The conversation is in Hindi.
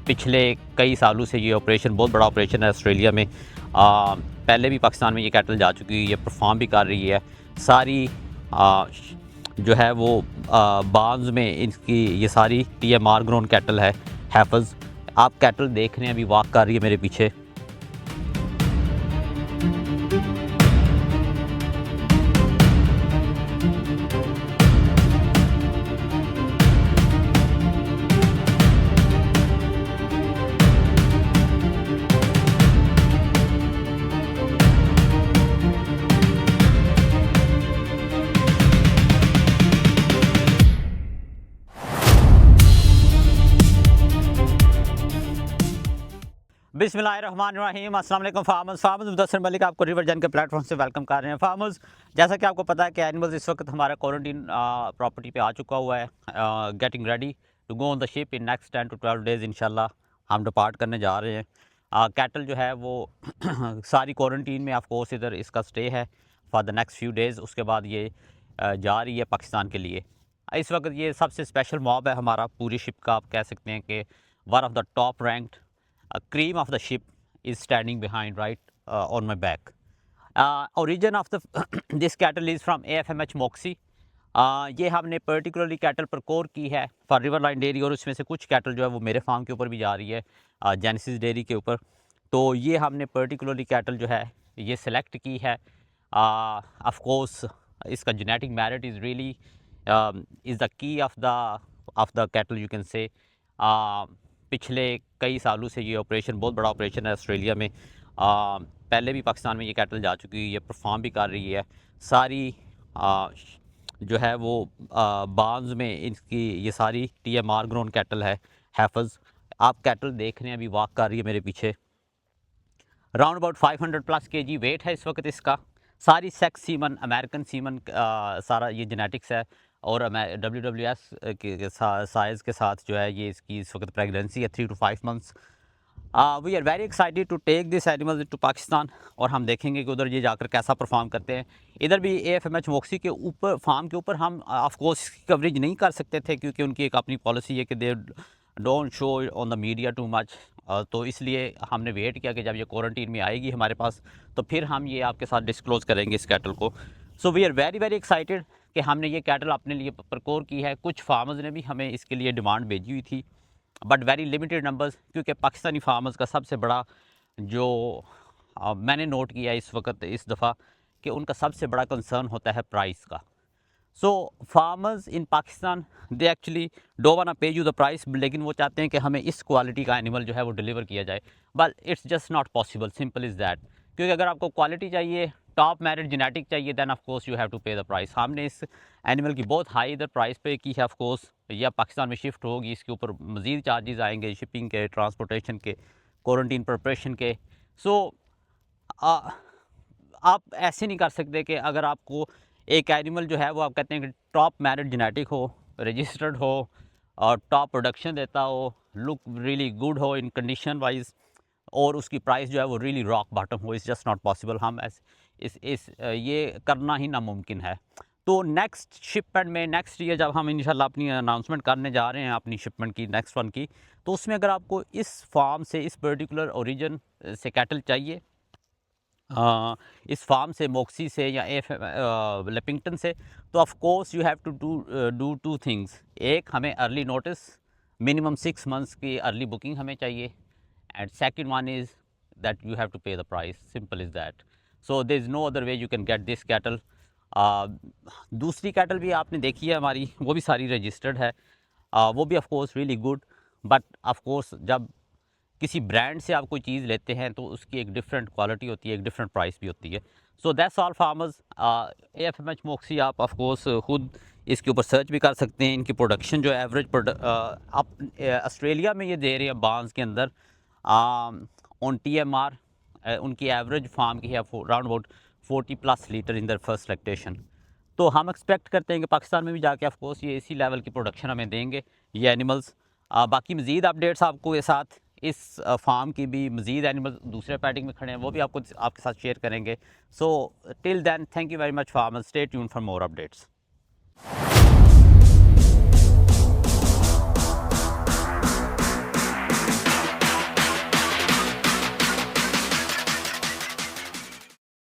पिछले कई सालों से ये ऑपरेशन बहुत बड़ा ऑपरेशन है ऑस्ट्रेलिया में। पहले भी पाकिस्तान में ये कैटल जा चुकी है, ये परफॉर्म भी कर रही है। सारी जो है वो बांस में इनकी ये सारी TMR ग्रोन कैटल है, हैफज। आप कैटल देख रहे हैं, अभी वॉक कर रही है मेरे पीछे। बिस्मिल्लाहिर्रहमानिर्रहीम। अस्सलाम वालेकुम फार्मर्स मुदस्सिर मलिक आपको रिवर जन के प्लेटफॉर्म से वेलकम कर रहे हैं। फार्मर्स, जैसा कि आपको पता है कि एनिमल्स इस वक्त हमारा क्वारंटीन प्रॉपर्टी पे आ चुका हुआ है, getting ready to go on the ship in next 10 to 12 days. इंशाल्लाह हम डिपार्ट करने जा रहे हैं। कैटल जो है वो सारी क्वारंटीन में ऑफ कोर्स इधर इसका स्टे है for the next few days. उसके बाद ये जा रही है पाकिस्तान के लिए। इस वक्त ये सबसे स्पेशल मॉब है हमारा पूरी शिप का। आप कह सकते हैं कि one of the top ranked cream of the ship is standing behind right on my back. Origin of the this cattle is from AFMH Moxie. ये हमने पर्टिकुलरली कैटल प्रकोर की है फॉर रिवर लाइन डेयरी, और उसमें से कुछ कैटल जो है वो मेरे फार्म के ऊपर भी जा रही है, जेनेसिस डेयरी के ऊपर। तो ये हमने पर्टिकुलरली कैटल जो है ये सिलेक्ट की है। ऑफ कोर्स इसका genetic merit is really is the key of the cattle, you can say. पिछले कई सालों से ये ऑपरेशन बहुत बड़ा ऑपरेशन है ऑस्ट्रेलिया में। पहले भी पाकिस्तान में ये कैटल जा चुकी है, ये परफॉर्म भी कर रही है। सारी जो है वो बांस में इनकी ये सारी TMR ग्रोन कैटल है, हैफज। आप कैटल देख रहे हैं, अभी वॉक कर रही है मेरे पीछे। राउंड अबाउट 500+ kg वेट है इस वक्त इसका। सारी सेक्स सीमन, अमेरिकन सीमन, सारा ये जेनेटिक्स है। और WWS के साइज़ के साथ जो है ये इसकी इस वक्त प्रेगनेंसी है 3 to 5 months। We are very excited to take this animal to Pakistan, और हम देखेंगे कि उधर ये जाकर कैसा परफॉर्म करते हैं। इधर भी AFMH मोक्सी के ऊपर फार्म के ऊपर हम ऑफ कोर्स इसकी कवरेज नहीं कर सकते थे, क्योंकि उनकी एक अपनी पॉलिसी है कि they don't show on the media too much. तो इसलिए हमने वेट किया कि जब ये क्वारंटीन में आएगी हमारे पास तो फिर हम ये आपके साथ डिस्क्लोज करेंगे इस कैटल को। So we are very very excited कि हमने ये कैटल अपने लिए प्रकोर की है। कुछ फार्मर्स ने भी हमें इसके लिए डिमांड भेजी हुई थी, बट वेरी लिमिटेड नंबर्स, क्योंकि पाकिस्तानी फार्मर्स का सबसे बड़ा जो मैंने नोट किया इस वक्त इस दफ़ा कि उनका सबसे बड़ा कंसर्न होता है प्राइस का। So farmers in Pakistan they actually don't want to pay you the price, लेकिन वो चाहते हैं कि हमें इस क्वालिटी का एनिमल जो है वो डिलीवर किया जाए, but it's just not possible, simple is that. क्योंकि अगर आपको क्वालिटी चाहिए, टॉप मेरिट जेनेटिक चाहिए, then of course you have to pay the price. हमने इस एनिमल की बहुत हाई इधर प्राइस पे की है। ऑफ कोर्स या पाकिस्तान में शिफ्ट होगी, इसके ऊपर मज़ीद चार्जेस आएंगे, शिपिंग के, ट्रांसपोर्टेशन के, क्वारंटीन प्रिपरेशन के। सो आप ऐसे नहीं कर सकते कि अगर आपको एक एनिमल जो है वो आप कहते हैं कि टॉप मेरिट जेनेटिक हो, रजिस्टर्ड हो, और टॉप प्रोडक्शन देता हो, लुक रियली गुड हो इन कंडीशन वाइज, और उसकी प्राइस जो है वो रियली रॉक बॉटम हो, इज़ जस्ट नॉट पॉसिबल। हम ये करना ही नामुमकिन है। तो नेक्स्ट शिपमेंट में नेक्स्ट ईयर जब हम इंशाल्लाह अपनी अनाउंसमेंट करने जा रहे हैं अपनी शिपमेंट की, नेक्स्ट वन की, तो उसमें अगर आपको इस फार्म से, इस पर्टिकुलर ओरिजिन से कैटल चाहिए, इस फार्म से, मोक्सी से या लेपिंगटन से, तो of course you have to do 2 things. एक, हमें अर्ली नोटिस, मिनिमम 6 months की अर्ली बुकिंग हमें चाहिए, and second one is that you have to pay the price, simple is that. So there is no other way you can get this cattle. दूसरी कैटल भी आपने देखी है हमारी, वो भी सारी रजिस्टर्ड है, वो भी of course really good, but of course जब किसी ब्रांड से आप कोई चीज़ लेते हैं तो उसकी एक डिफरेंट क्वालिटी होती है, एक डिफरेंट प्राइस भी होती है। So that's all farmers. AFMH मोक्सी आप ऑफ कोर्स खुद इसके ऊपर सर्च भी कर सकते हैं। इनकी प्रोडक्शन जो एवरेज आप ऑस्ट्रेलिया में ये दे रहे हैं बांस के अंदर ऑन TMR, उनकी एवरेज फार्म की है round about 40+ litre in the first lactation. तो हम एक्सपेक्ट करते हैं कि पाकिस्तान में भी जाके ऑफ कोर्स ये इसी लेवल की प्रोडक्शन हमें देंगे ये एनिमल्स। बाकी मज़ीद अपडेट्स आपको के साथ इस फार्म की भी, मज़ीद एनिमल दूसरे पैडिंग में खड़े हैं वो भी आपको आपके साथ शेयर करेंगे। So till then, thank you very much farmers, stay tuned for more updates.